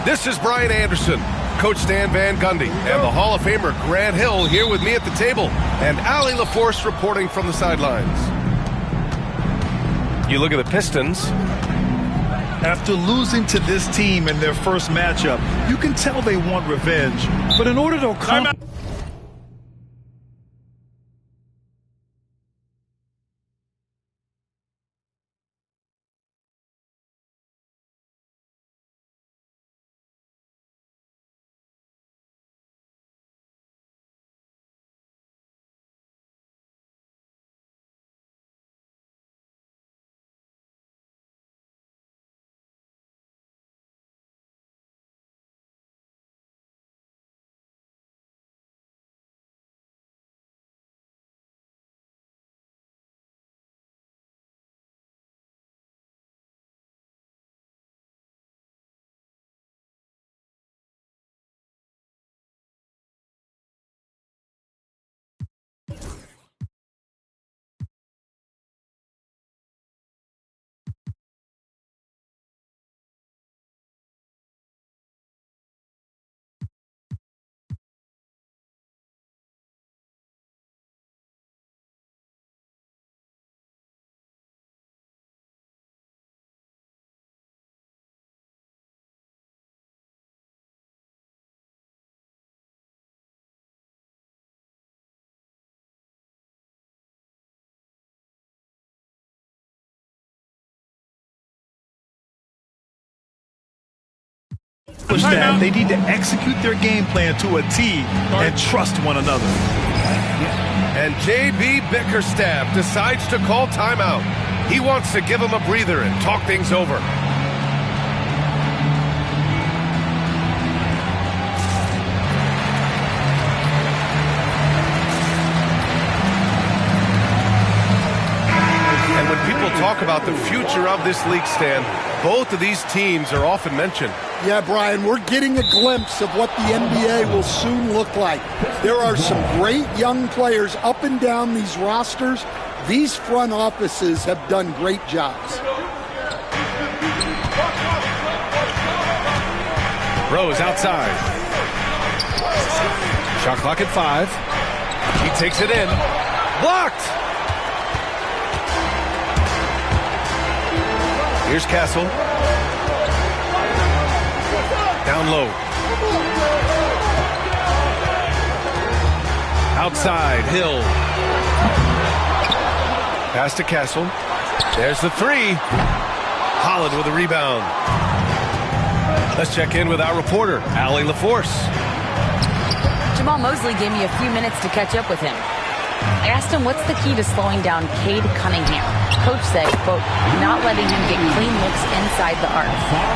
This is Brian Anderson, Coach Stan Van Gundy, and the Hall of Famer Grant Hill here with me at the table, and Allie LaForce reporting from the sidelines. You look at the Pistons. After losing to this team in their first matchup, you can tell they want revenge. But in order to accomplish... that they need to execute their game plan to a T and trust one another. And J.B. Bickerstaff decides to call timeout. He wants to give him a breather and talk things over. And when people talk about the future of this league, Stan, both of these teams are often mentioned. Yeah, Brian, we're getting a glimpse of what the NBA will soon look like. There are some great young players up and down these rosters. These front offices have done great jobs. Rose outside. Shot clock at 5. He takes it in. Blocked! Here's Castle. Down low. Outside, Hill. Pass to Castle. There's the 3. Holland with a rebound. Let's check in with our reporter, Allie LaForce. Jamal Mosley gave me a few minutes to catch up with him. I asked him what's the key to slowing down Cade Cunningham. Coach said, quote, not letting him get clean looks inside the arc.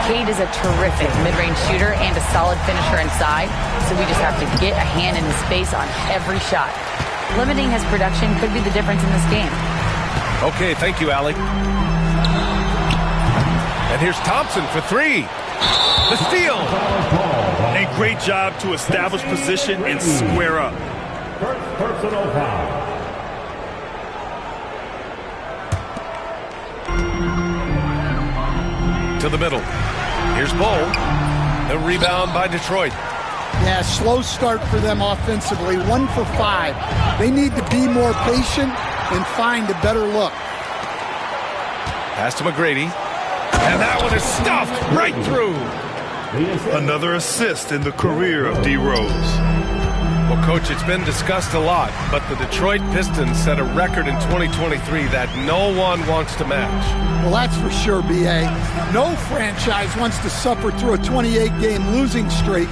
Cade is a terrific mid-range shooter and a solid finisher inside, so we just have to get a hand in his face on every shot. Limiting his production could be the difference in this game. Okay, thank you, Allie. And here's Thompson for 3. The steal. A great job to establish position and square up. First personal foul. To the middle. Here's Bull. The rebound by Detroit. Yeah, slow start for them offensively. 1 for 5. They need to be more patient and find a better look. Pass to McGrady. And that one is stuffed right through. Another assist in the career of D. Rose. Well, Coach, it's been discussed a lot, but the Detroit Pistons set a record in 2023 that no one wants to match. Well, that's for sure, B.A. No franchise wants to suffer through a 28-game losing streak.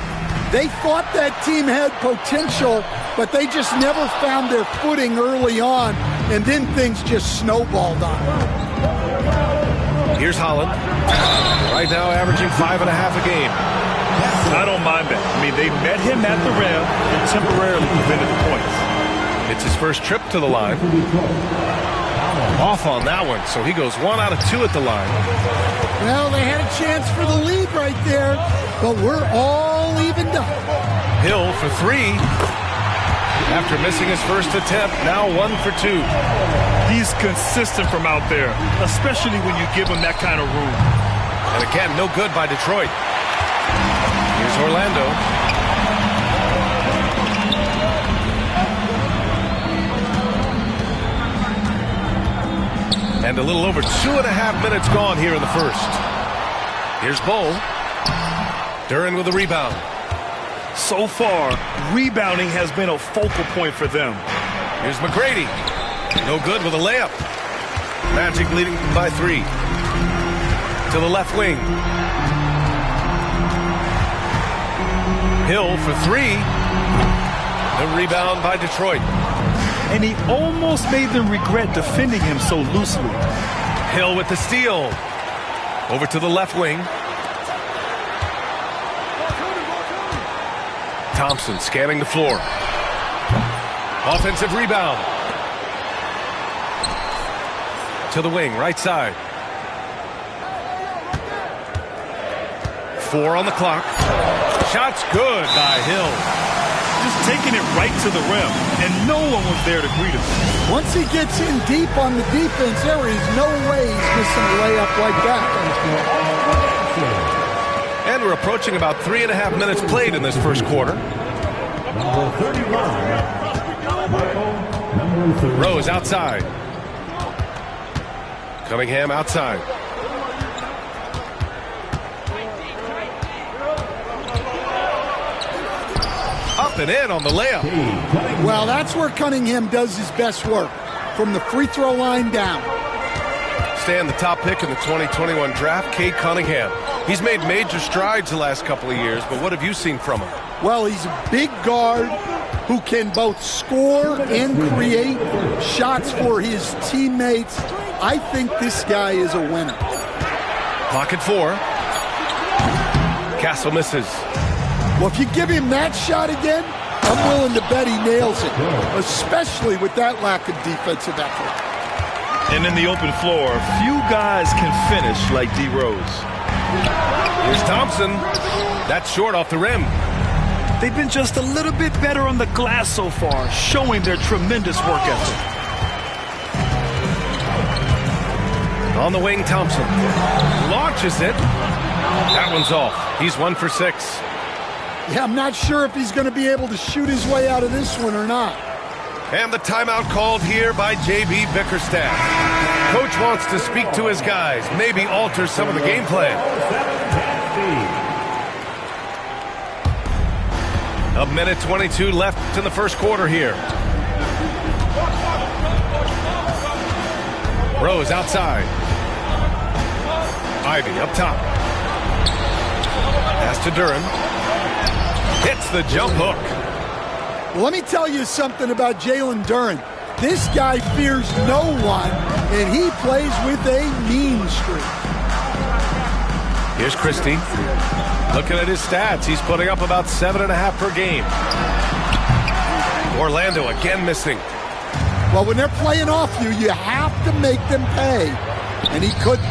They thought that team had potential, but they just never found their footing early on, and then things just snowballed on them. Here's Holland. Right now averaging 5.5 a game. I don't mind that. I mean, they met him at the rim and temporarily prevented the points. It's his first trip to the line. Off on that one, so he goes 1 out of 2 at the line. Well, they had a chance for the lead right there, but we're all evened up. Hill for 3. After missing his first attempt, now 1 for 2. He's consistent from out there, especially when you give him that kind of room. And again, no good by Detroit. Here's Orlando. And a little over 2.5 minutes gone here in the first. Here's Bull. Duren with the rebound. So far, rebounding has been a focal point for them. Here's McGrady. No good with a layup. Magic leading by 3. To the left wing. Hill for 3. The rebound by Detroit. And he almost made them regret defending him so loosely. Hill with the steal. Over to the left wing. Thompson scanning the floor. Offensive rebound. To the wing, right side. 4 on the clock. Shot's good by Hill. Just taking it right to the rim, and no one was there to greet him. Once he gets in deep on the defense, there is no way he's missing a layup like that. And we're approaching about 3.5 minutes played in this first quarter. Number 31, Michael. Number 30. Rose outside. Cunningham outside. Up and in on the layup. Well, that's where Cunningham does his best work, from the free throw line down. Stan, the top pick in the 2021 draft, Cade Cunningham. He's made major strides the last couple of years, but what have you seen from him? Well, he's a big guard who can both score and create shots for his teammates. I think this guy is a winner. Clock at 4. Castle misses. Well, if you give him that shot again, I'm willing to bet he nails it, especially with that lack of defensive effort. And in the open floor, few guys can finish like D. Rose. Here's Thompson. That's short off the rim. They've been just a little bit better on the glass so far, showing their tremendous work ethic. On the wing, Thompson launches it. That one's off. He's 1 for 6. Yeah, I'm not sure if he's going to be able to shoot his way out of this one or not. And the timeout called here by J.B. Bickerstaff. Coach wants to speak to his guys, maybe alter some of the game plan. A minute 22 left in the first quarter here. Rose outside. Ivy up top. Pass to Duren. Hits the jump hook. Well, let me tell you something about Jalen Duren. This guy fears no one, and he plays with a mean streak. Here's Christie. Looking at his stats, he's putting up about 7.5 per game. Orlando again missing. Well, when they're playing off you, you have to make them pay, and he couldn't.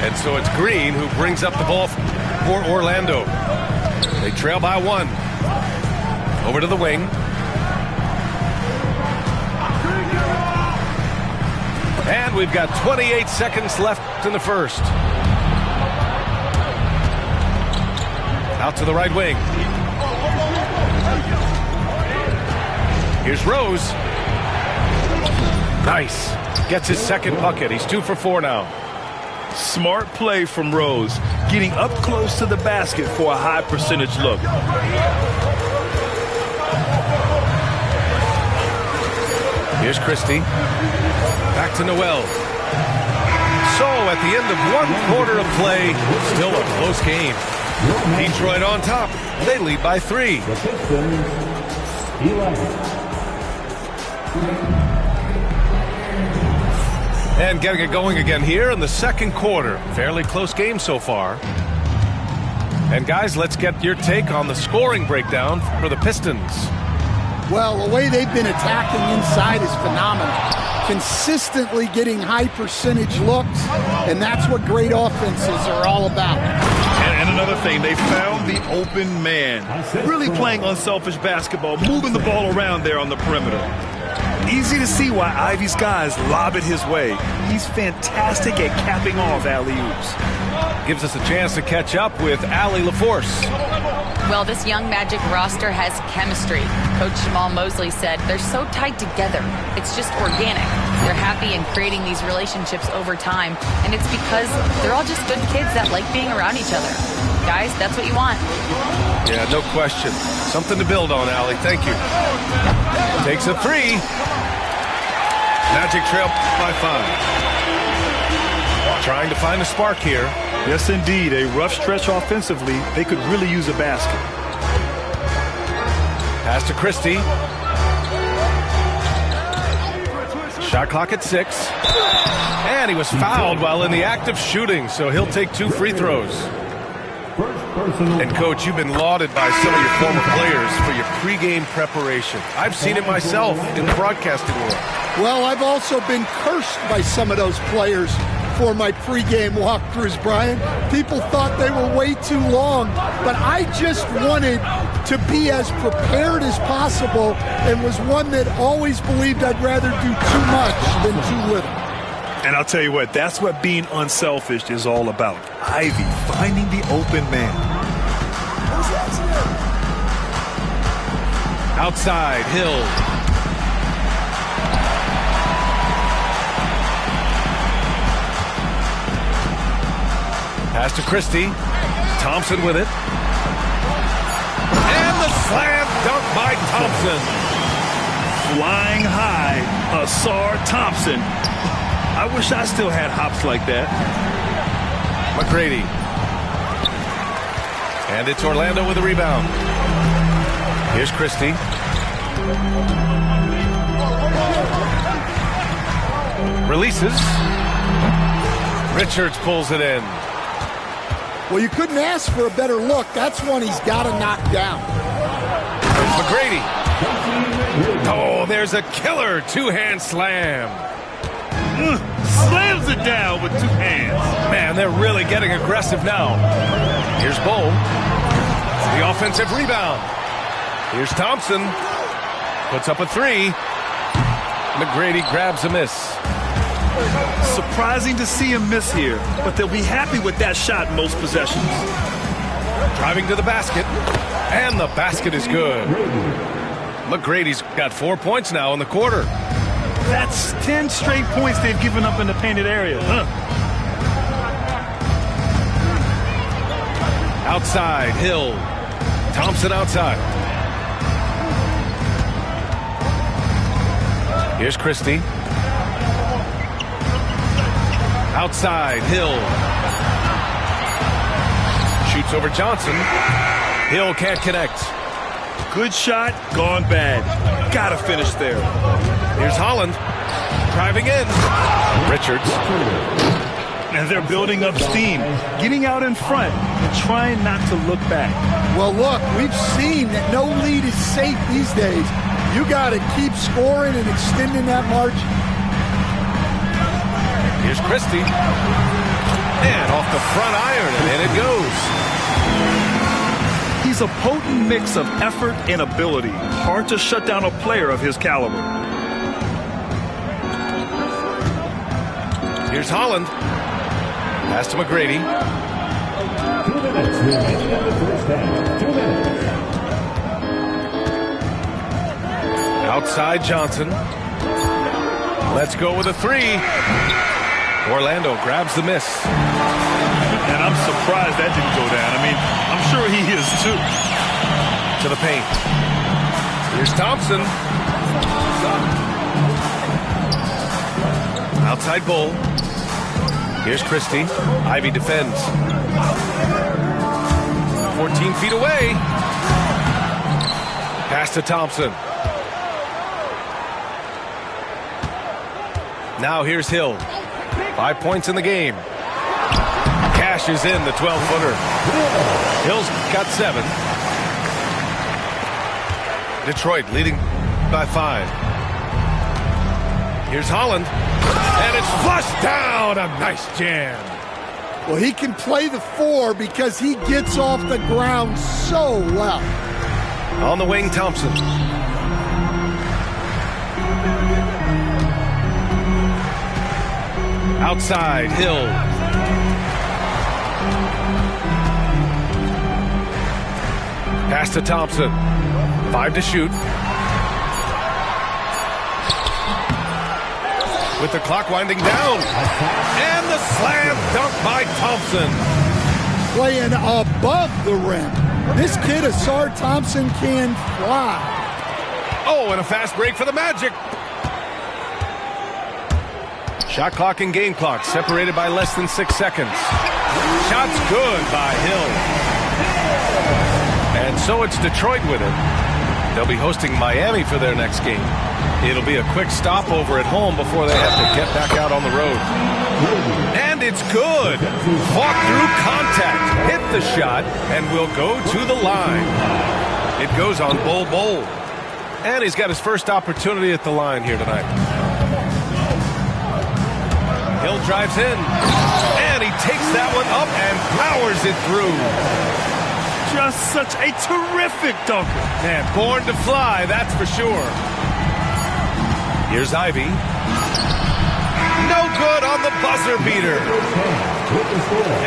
And so it's Green who brings up the ball for Orlando. They trail by 1. Over to the wing. And we've got 28 seconds left in the first. Out to the right wing. Here's Rose. Nice. Gets his second bucket. He's 2 for 4 now. Smart play from Rose, getting up close to the basket for a high percentage look. Here's Christie. Back to Noel. So at the end of 1 quarter of play, still a close game. Detroit on top. They lead by 3. The Pistons, 11. And getting it going again here in the second quarter. Fairly close game so far. And guys, let's get your take on the scoring breakdown for the Pistons. Well, the way they've been attacking inside is phenomenal. Consistently getting high percentage looks, and that's what great offenses are all about. And another thing, they found the open man. Really playing unselfish basketball, moving the ball around there on the perimeter. Easy to see why Ivy's guys lob it his way. He's fantastic at capping off alley-oops. gives us a chance to catch up with Allie LaForce. Well, this young Magic roster has chemistry. Coach Jamal Mosley said they're so tied together. It's just organic. They're happy in creating these relationships over time, and it's because they're all just good kids that like being around each other. Guys, that's what you want. Yeah, no question. Something to build on, Allie. Thank you. Takes a three. Magic trail by 5. Trying to find a spark here. Yes, indeed. A rough stretch offensively. They could really use a basket. Pass to Christie. Shot clock at 6. And he was fouled while in the act of shooting, so he'll take 2 free throws. And, Coach, you've been lauded by some of your former players for your pregame preparation. I've seen it myself in the broadcasting world. Well, I've also been cursed by some of those players for my pregame walkthroughs, Brian. People thought they were way too long, but I just wanted to be as prepared as possible and was one that always believed I'd rather do too much than too little. And I'll tell you what, that's what being unselfish is all about. Ivy finding the open man. Outside, Hill. Pass to Christie. Thompson with it. And the slam dunk by Thompson. Flying high, Ausar Thompson. I wish I still had hops like that. McGrady. And it's Orlando with a rebound. Here's Christie. Releases. Richards pulls it in. Well, you couldn't ask for a better look. That's one he's got to knock down. There's McGrady. Oh, there's a killer two-hand slam. Slams it down with 2 hands. Man, they're really getting aggressive now. Here's Bull. The offensive rebound. Here's Thompson. Puts up a 3. McGrady grabs a miss. Surprising to see him miss here, but they'll be happy with that shot most possessions. Driving to the basket. And the basket is good. McGrady's got 4 points now in the quarter. That's 10 straight points they've given up in the painted area. Outside, Hill. Thompson outside. Here's Christie. Outside, Hill. Shoots over Johnson. Hill can't connect. Good shot, gone bad. Gotta finish there. Here's Holland. Driving in. Richards. And they're building up steam, getting out in front and trying not to look back. Well, look, we've seen that no lead is safe these days. You got to keep scoring and extending that margin. Here's Christie. And off the front iron, and in it goes. He's a potent mix of effort and ability. Hard to shut down a player of his caliber. Here's Holland. Pass to McGrady. 2 minutes remaining in the first half. 2 minutes. Outside Johnson. Let's go with a 3. Orlando grabs the miss. And I'm surprised that didn't go down. I mean, I'm sure he is too. To the paint. Here's Thompson. Outside Bull. Here's Christie. Ivy defends. 14 feet away. Pass to Thompson. Now here's Hill. 5 points in the game. Cashes in the 12-footer. Hill's got 7. Detroit leading by 5. Here's Holland. And it's flushed down. A nice jam. Well, he can play the 4 because he gets off the ground so well. On the wing, Thompson. Outside, Hill. Pass to Thompson. 5 to shoot. With the clock winding down. And the slam dunk by Thompson. Playing above the rim. This kid, Ausar Thompson, can fly. Oh, and a fast break for the Magic. Shot clock and game clock separated by less than 6 seconds. Shot's good by Hill. And so it's Detroit with it. They'll be hosting Miami for their next game. It'll be a quick stopover at home before they have to get back out on the road. And it's good. Fought through contact, hit the shot, and will go to the line. It goes on Bol. And he's got his first opportunity at the line here tonight. Hill drives in, and he takes that one up and powers it through. Just such a terrific dunker. Man, born to fly, that's for sure. Here's Ivy. No good on the buzzer beater.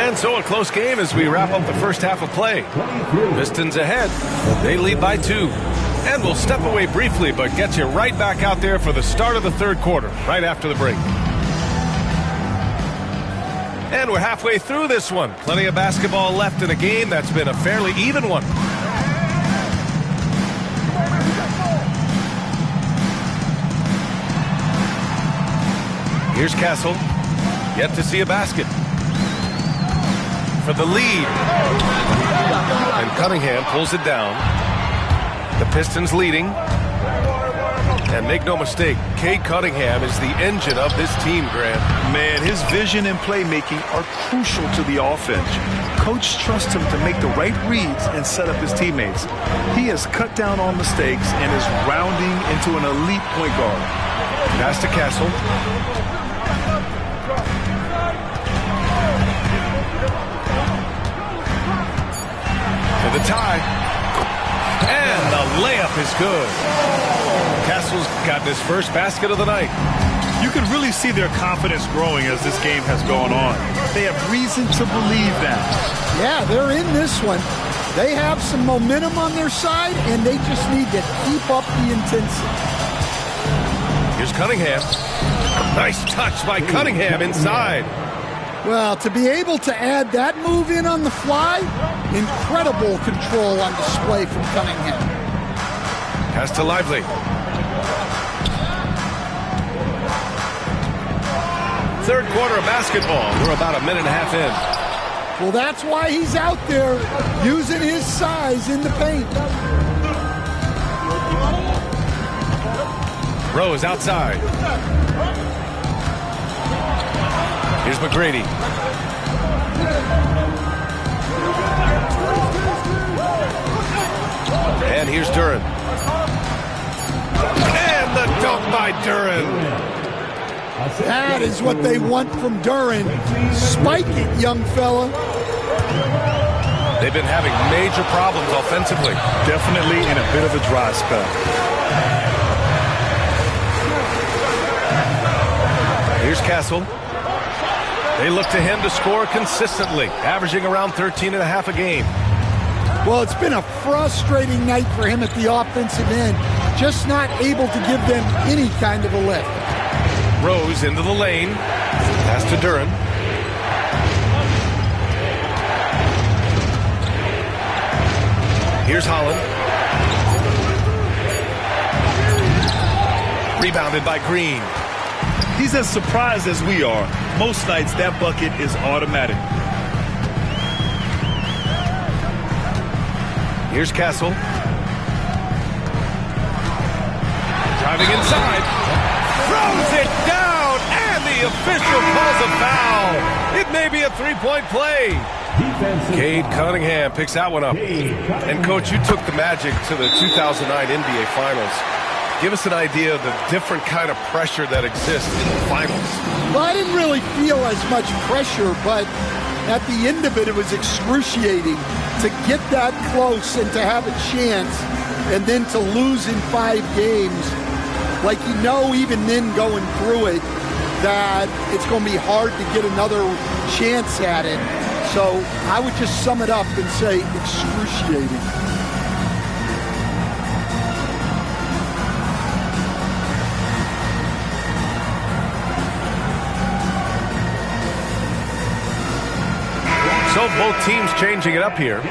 And so a close game as we wrap up the first half of play. Pistons ahead. They lead by 2. And we'll step away briefly, but get you right back out there for the start of the third quarter, right after the break. And we're halfway through this one. Plenty of basketball left in a game that's been a fairly even one. Here's Castle. Yet to see a basket. For the lead. And Cunningham pulls it down. The Pistons leading. And make no mistake, Cade Cunningham is the engine of this team, Grant. Man, his vision and playmaking are crucial to the offense. Coach trusts him to make the right reads and set up his teammates. He has cut down on mistakes and is rounding into an elite point guard. Pass to Castle. To the tie. And the layup is good. Castle's got his first basket of the night. You can really see their confidence growing as this game has gone on. They have reason to believe that. Yeah, they're in this one. They have some momentum on their side, and they just need to keep up the intensity. Here's Cunningham. Nice touch by Cunningham inside. Well, to be able to add that move in on the fly, incredible control on display from Cunningham. Pass to Lively. Third quarter of basketball. We're about a minute and a half in. Well, that's why he's out there using his size in the paint. Rose outside. Here's McGrady. And here's Duren. And the dunk by Duren. That is what they want from Duren. Spike it, young fella. They've been having major problems offensively. Definitely in a bit of a dry spell. Here's Castle. They look to him to score consistently, averaging around 13 and a half a game. Well, it's been a frustrating night for him at the offensive end. Just not able to give them any kind of a lift. Rose into the lane. Pass to Duren. Here's Holland. Rebounded by Green. He's as surprised as we are. Most nights, that bucket is automatic. Here's Castle. Driving inside. Throws it down, and the official calls a foul. It may be a three-point play. Cade Cunningham picks that one up. And, Coach, you took the Magic to the 2009 NBA Finals. Give us an idea of the different kind of pressure that exists in the finals. Well, I didn't really feel as much pressure, but at the end of it, it was excruciating to get that close and to have a chance and then to lose in 5 games. Like, you know, even then going through it, that it's going to be hard to get another chance at it. So I would just sum it up and say excruciating. So both teams changing it up here.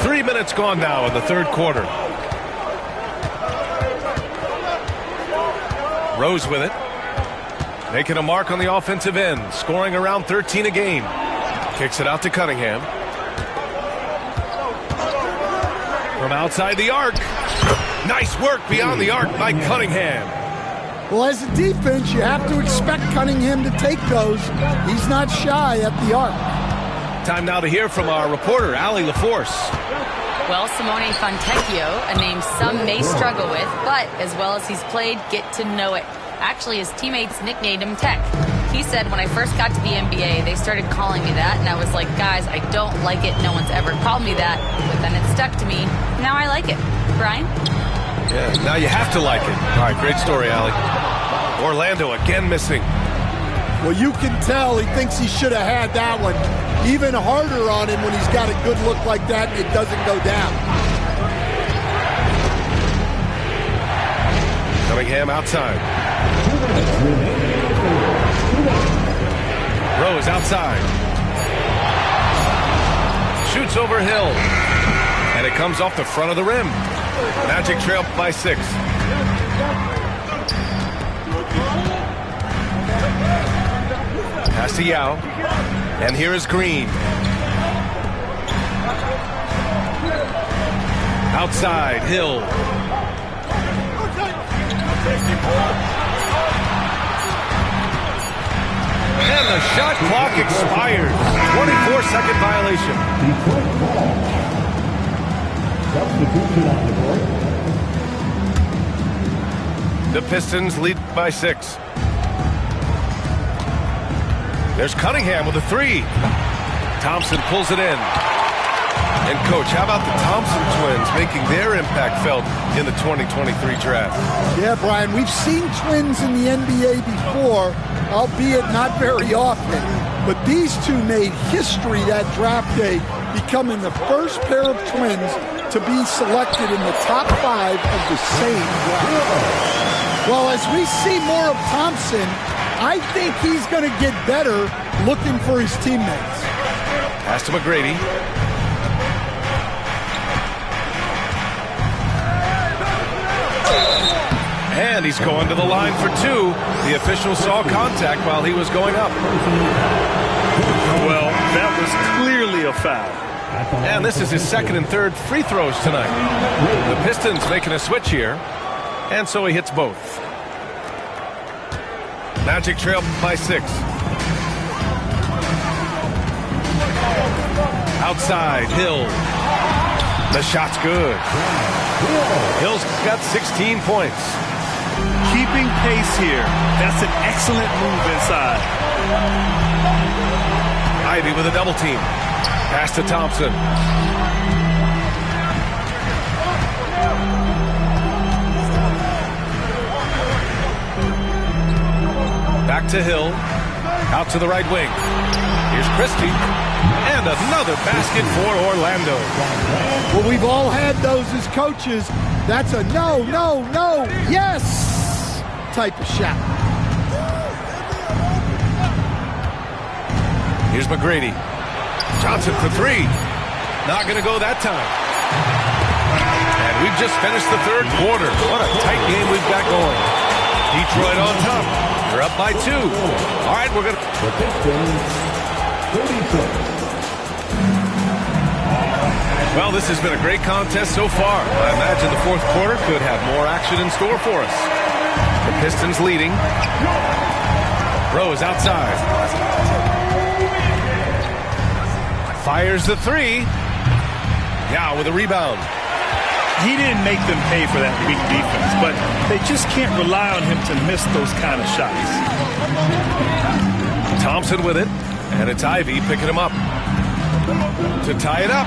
3 minutes gone now in the third quarter. Rose with it. Making a mark on the offensive end. Scoring around 13 a game. Kicks it out to Cunningham. From outside the arc. Nice work beyond the arc by Cunningham. Well, as a defense, you have to expect Cunningham to take those. He's not shy at the arc. Time now to hear from our reporter, Allie LaForce. Well, Simone Fontecchio, a name some may struggle with, but as well as he's played, get to know it. Actually, his teammates nicknamed him Tech. He said, when I first got to the NBA, they started calling me that, and I was like, guys, I don't like it. No one's ever called me that. But then it stuck to me. Now I like it. Brian? Yeah, now you have to like it. All right, great story, Allie. Orlando again missing. Well, you can tell he thinks he should have had that one. Even harder on him when he's got a good look like that and it doesn't go down. Cunningham outside. Rose outside. Shoots over Hill. And it comes off the front of the rim. Magic trail by 6. Pass to Yao. And here is Green. Outside, Hill. And the shot clock expires. 24-second violation. The Pistons lead by 6. There's Cunningham with a 3. Thompson pulls it in. And, Coach, how about the Thompson twins making their impact felt in the 2023 draft? Yeah, Brian, we've seen twins in the NBA before, albeit not very often. But these two made history that draft day, becoming the first pair of twins to be selected in the top 5 of the same draft. Well, as we see more of Thompson, I think he's going to get better looking for his teammates. Pass to McGrady. And he's going to the line for 2. The official saw contact while he was going up. Well, that was clearly a foul. And this is his second and third free throws tonight. The Pistons making a switch here. And so he hits both. Magic trail by 6. Outside, Hill. The shot's good. Hill's got 16 points. Keeping pace here. That's an excellent move inside. Ivy with a double team. Pass to Thompson. Back to Hill. Out to the right wing. Here's Christie. And another basket for Orlando. Well, we've all had those as coaches. That's a no, no, no, yes type of shot. Here's McGrady. Johnson for 3. Not going to go that time. And we've just finished the third quarter. What a tight game we've got going. Detroit on top. They're up by 2. All right, we're going to... Well, this has been a great contest so far. I imagine the fourth quarter could have more action in store for us. The Pistons leading. Rose outside. Fires the 3. Now with a rebound. He didn't make them pay for that weak defense, but they just can't rely on him to miss those kind of shots. Thompson with it, and it's Ivy picking him up. To tie it up,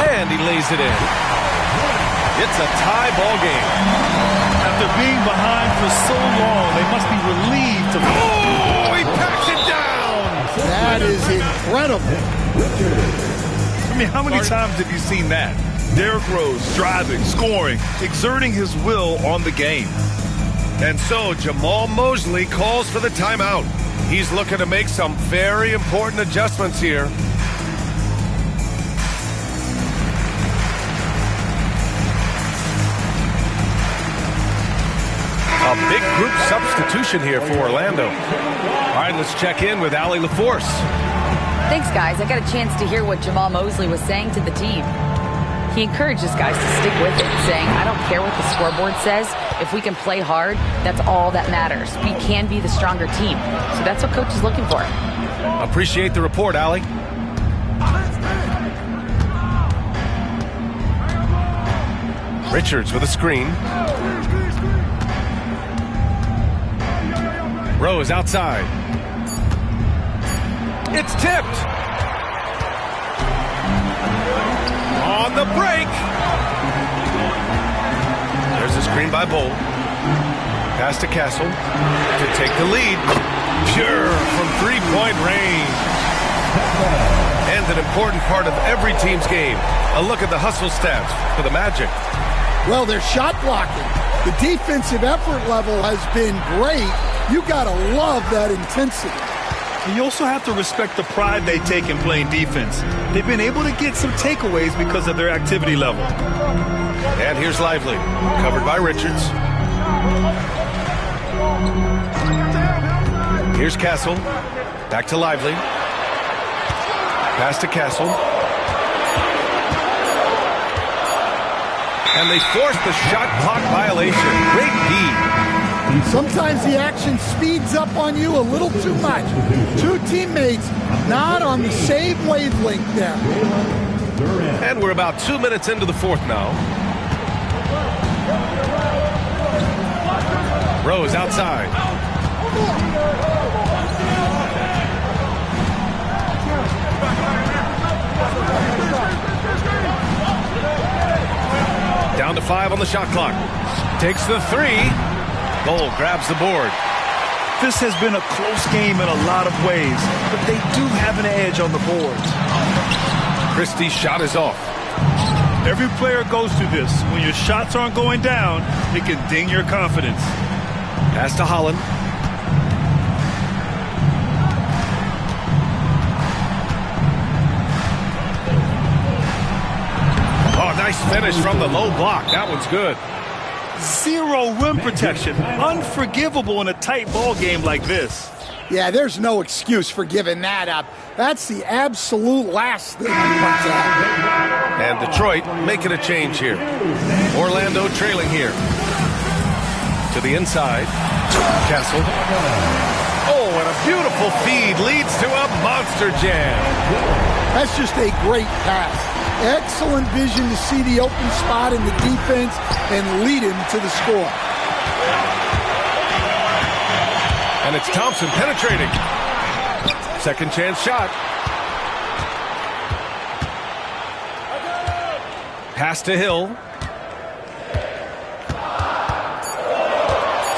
and he lays it in. It's a tie ball game. After being behind for so long, they must be relieved to... Oh, he packs it down! That is incredible. I mean, how many times have you seen that? Derrick Rose driving, scoring, exerting his will on the game. And so Jamal Mosley calls for the timeout. He's looking to make some very important adjustments here. A big group substitution here for Orlando. All right, let's check in with Allie LaForce. Thanks, guys. I got a chance to hear what Jamal Mosley was saying to the team. He encourages guys to stick with it, saying, I don't care what the scoreboard says. If we can play hard, that's all that matters. We can be the stronger team. So that's what Coach is looking for. Appreciate the report, Allie. Richards with a screen. Rose outside. It's tipped. On the break. There's a screen by Bull. Pass to Castle to take the lead. Pure from three-point range. And an important part of every team's game. A look at the hustle stats for the Magic. Well, they're shot blocking. The defensive effort level has been great. You got to love that intensity. And you also have to respect the pride they take in playing defense. They've been able to get some takeaways because of their activity level. And here's Lively, covered by Richards. Here's Castle, back to Lively. Pass to Castle. And they force the shot clock violation. Great D. Sometimes the action speeds up on you a little too much. Two teammates not on the same wavelength there. And we're about 2 minutes into the fourth now. Rose outside. Down to 5 on the shot clock. Takes the three. Bull grabs the board. This has been a close game in a lot of ways, but they do have an edge on the boards. Christie's shot is off. Every player goes through this. When your shots aren't going down, it can ding your confidence. Pass to Holland. Oh, nice finish from the low block. That one's good. Zero rim protection. Unforgivable in a tight ball game like this. Yeah, there's no excuse for giving that up. That's the absolute last thing you want to happen. And Detroit making a change here. Orlando trailing here. To the inside. Castle. Oh, and a beautiful feed leads to a monster jam. That's just a great pass. Excellent vision to see the open spot in the defense and lead him to the score. And it's Thompson penetrating. Second chance shot. Pass to Hill.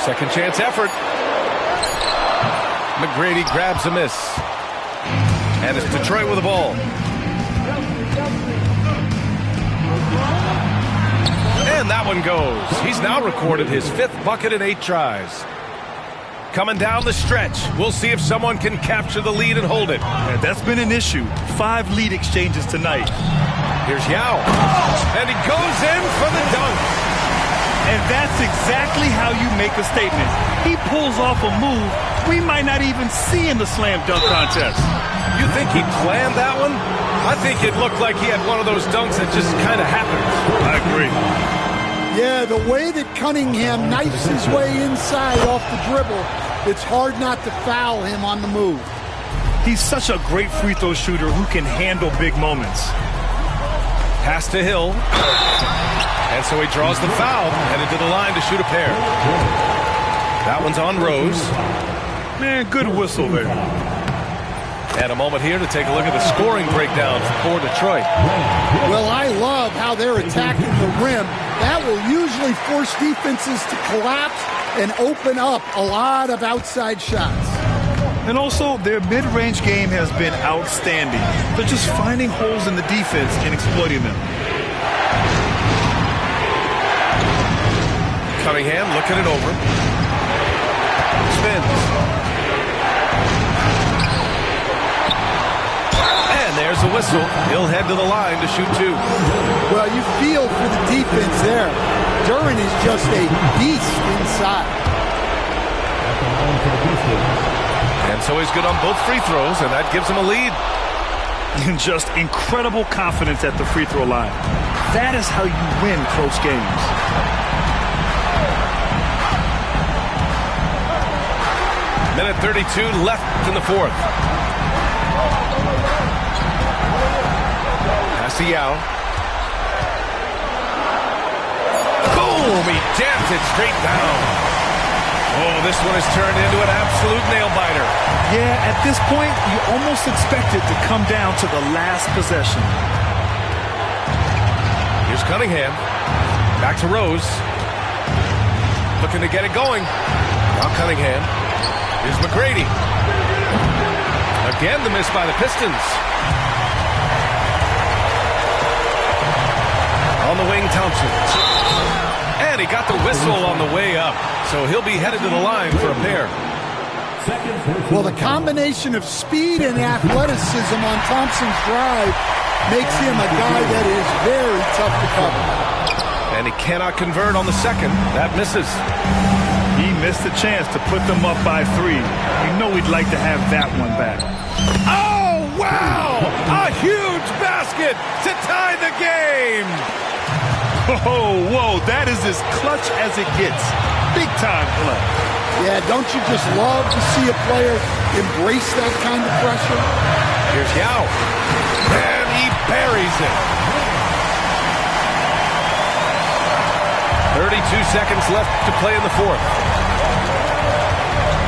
Second chance effort. McGrady grabs a miss. And it's Detroit with the ball. And that one goes. He's now recorded his 5th bucket in 8 tries. Coming down the stretch. We'll see if someone can capture the lead and hold it. And that's been an issue. 5 lead exchanges tonight. Here's Yao. And he goes in for the dunk. And that's exactly how you make a statement. He pulls off a move we might not even see in the slam dunk contest. You think he planned that one? I think it looked like he had one of those dunks that just kind of happened. I agree. Yeah, the way that Cunningham knifes his way inside off the dribble, it's hard not to foul him on the move. He's such a great free throw shooter who can handle big moments. Pass to Hill. And so he draws the foul, headed to the line to shoot a pair. That one's on Rose. Man, good whistle there. And a moment here to take a look at the scoring breakdown for Detroit. Well, I love how they're attacking the rim. That will usually force defenses to collapse and open up a lot of outside shots. And also, their mid-range game has been outstanding. They're just finding holes in the defense and exploiting them. Cunningham looking it over. Spins. whistle, he'll head to the line to shoot 2. Well, you feel for the defense there. Duren is just a beast inside. And so he's good on both free throws, and that gives him a lead. And just incredible confidence at the free throw line. That is how you win close games. Minute 32 left in the fourth. Pass to Yao. Boom! He jams it straight down. Oh, this one is turned into an absolute nail-biter. Yeah, at this point, you almost expect it to come down to the last possession. Here's Cunningham. Back to Rose. Looking to get it going. Now Cunningham. Here's McGrady. Again, the miss by the Pistons. On the wing, Thompson. And he got the whistle on the way up. So he'll be headed to the line for a pair. Well, the combination of speed and athleticism on Thompson's drive makes him a guy that is very tough to cover. And he cannot convert on the second. That misses. He missed the chance to put them up by 3. You know we'd like to have that one back. Oh, wow! A huge basket to tie the game! Oh, whoa, that is as clutch as it gets. Big time play. Yeah, don't you just love to see a player embrace that kind of pressure? Here's Yao. And he buries it. 32 seconds left to play in the fourth.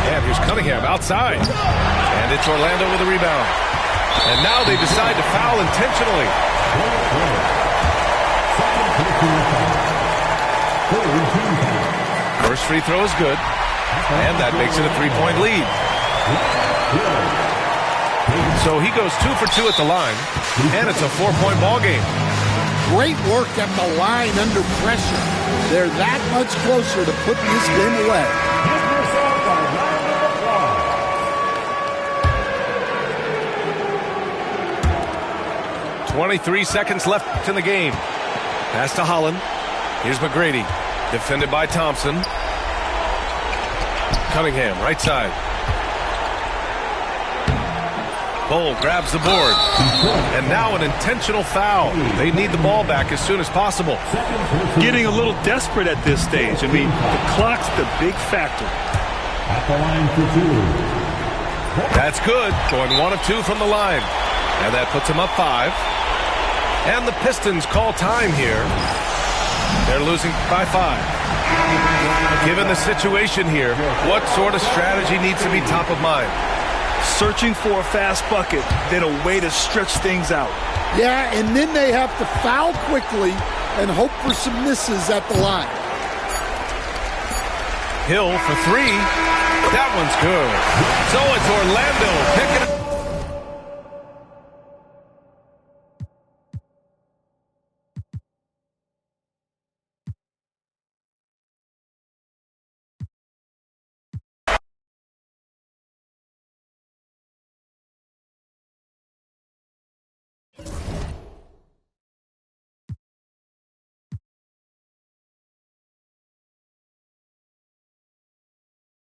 And here's Cunningham outside. And it's Orlando with a rebound. And now they decide to foul intentionally. First free throw is good. And that makes it a 3-point lead. So he goes 2 for 2 at the line. And it's a 4-point ball game. Great work at the line under pressure. They're that much closer to putting this game away. 23 seconds left in the game. Pass to Holland. Here's McGrady. Defended by Thompson. Cunningham, right side. Bull grabs the board. And now an intentional foul. They need the ball back as soon as possible. Getting a little desperate at this stage. I mean, the clock's the big factor. At the line for 2. That's good. Going 1 of 2 from the line. And that puts him up 5. And the Pistons call time here. They're losing by 5. Given the situation here, what sort of strategy needs to be top of mind? Searching for a fast bucket, then a way to stretch things out. Yeah, and then they have to foul quickly and hope for some misses at the line. Hill for 3. That one's good. So it's Orlando picking up.